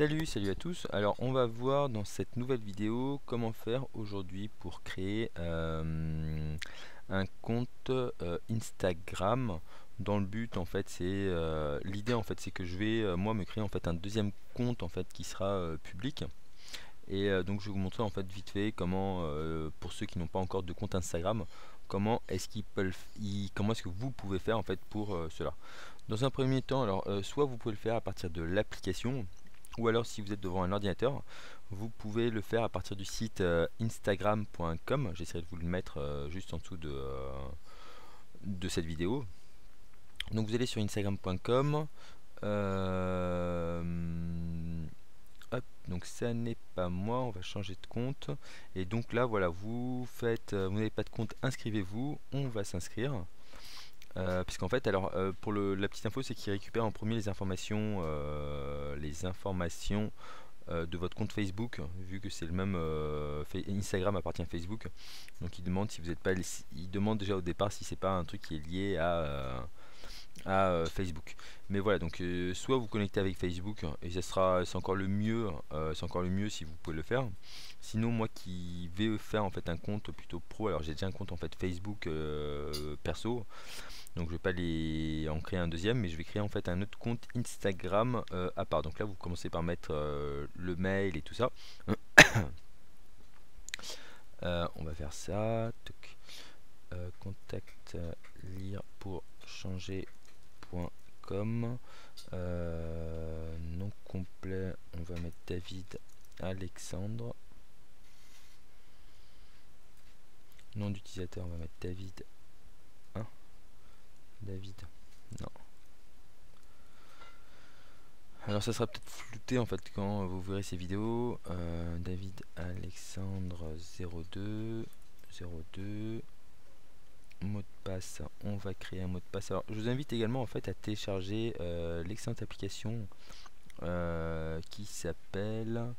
Salut à tous. Alors on va voir dans cette nouvelle vidéo comment faire aujourd'hui pour créer un compte Instagram. Dans le but en fait c'est l'idée en fait c'est que je vais moi me créer en fait un deuxième compte en fait qui sera public. Et donc je vais vous montrer en fait vite fait comment pour ceux qui n'ont pas encore de compte Instagram, comment est-ce qu'ils peuvent comment est-ce que vous pouvez faire en fait pour cela. Dans un premier temps, alors soit vous pouvez le faire à partir de l'application, ou alors si vous êtes devant un ordinateur, vous pouvez le faire à partir du site instagram.com. J'essaierai de vous le mettre juste en dessous de cette vidéo. Donc vous allez sur instagram.com. Hop, donc ça n'est pas moi, on va changer de compte. Et donc là voilà, vous faites, vous n'avez pas de compte, inscrivez-vous, on va s'inscrire. Puisqu'en fait, alors pour la petite info, c'est qu'il récupère en premier les informations de votre compte Facebook, vu que c'est le même Instagram appartient à Facebook. Donc il demande si vous n'êtes pas, il demande déjà au départ si c'est pas un truc qui est lié à Facebook. Mais voilà, donc soit vous connectez avec Facebook et ça sera, c'est encore le mieux, si vous pouvez le faire. Sinon moi qui vais faire en fait un compte plutôt pro, alors j'ai déjà un compte en fait Facebook perso. Donc je vais pas en créer un deuxième, mais je vais créer en fait un autre compte Instagram à part. Donc là vous commencez par mettre le mail et tout ça. On va faire ça. Toc. Contact lire pour changer.com. Nom complet, on va mettre David Alexandre. Nom d'utilisateur, on va mettre David 1. David, non. Alors ça sera peut-être flouté en fait quand vous verrez ces vidéos. David Alexandre 02 mot de passe, on va créer un mot de passe. Alors je vous invite également en fait à télécharger l'excellente application qui s'appelle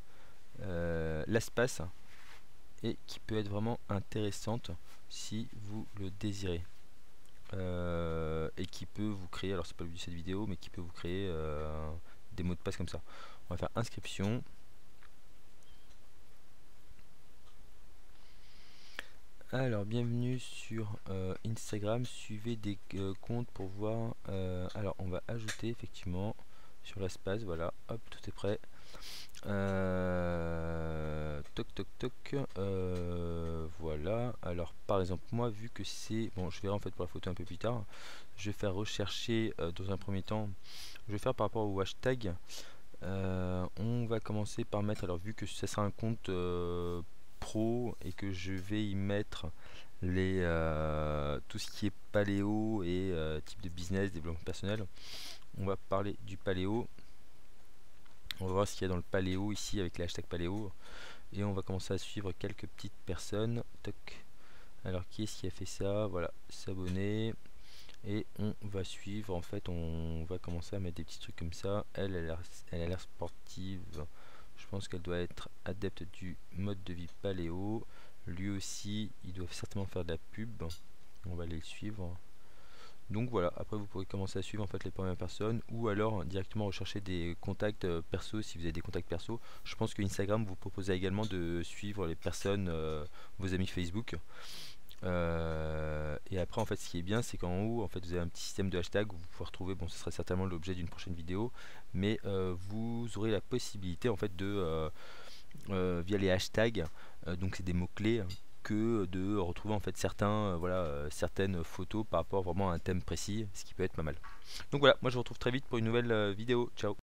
LastPass et qui peut être vraiment intéressante si vous le désirez. Et qui peut vous créer, alors c'est pas le but de cette vidéo, mais qui peut vous créer des mots de passe comme ça. On va faire inscription. Alors bienvenue sur Instagram, suivez des comptes pour voir. Alors on va ajouter effectivement sur l'espace, voilà, hop, tout est prêt. Toc toc toc, voilà. Alors par exemple moi vu que c'est bon, je verrai en fait pour la photo un peu plus tard, je vais faire rechercher dans un premier temps, je vais faire par rapport au hashtag. On va commencer par mettre, alors vu que ce sera un compte pro et que je vais y mettre tout ce qui est paléo et type de business, développement personnel, on va parler du paléo. On va voir ce qu'il y a dans le paléo ici avec les hashtags paléo et on va commencer à suivre quelques petites personnes. Toc. Alors qui est-ce qui a fait ça? Voilà, s'abonner. Et on va suivre, en fait on va commencer à mettre des petits trucs comme ça. Elle a l'air sportive, je pense qu'elle doit être adepte du mode de vie paléo. Lui aussi il doit certainement faire de la pub, on va aller le suivre. Donc voilà, après vous pourrez commencer à suivre en fait les premières personnes ou alors directement rechercher des contacts perso si vous avez des contacts perso. Je pense que Instagram vous proposez également de suivre les personnes, vos amis Facebook. Et après en fait ce qui est bien c'est qu'en haut en fait vous avez un petit système de hashtag où vous pouvez retrouver, bon ce sera certainement l'objet d'une prochaine vidéo, mais vous aurez la possibilité en fait de via les hashtags, donc c'est des mots clés, que de retrouver en fait certaines photos par rapport vraiment à un thème précis, ce qui peut être pas mal. Donc voilà, moi je vous retrouve très vite pour une nouvelle vidéo. Ciao.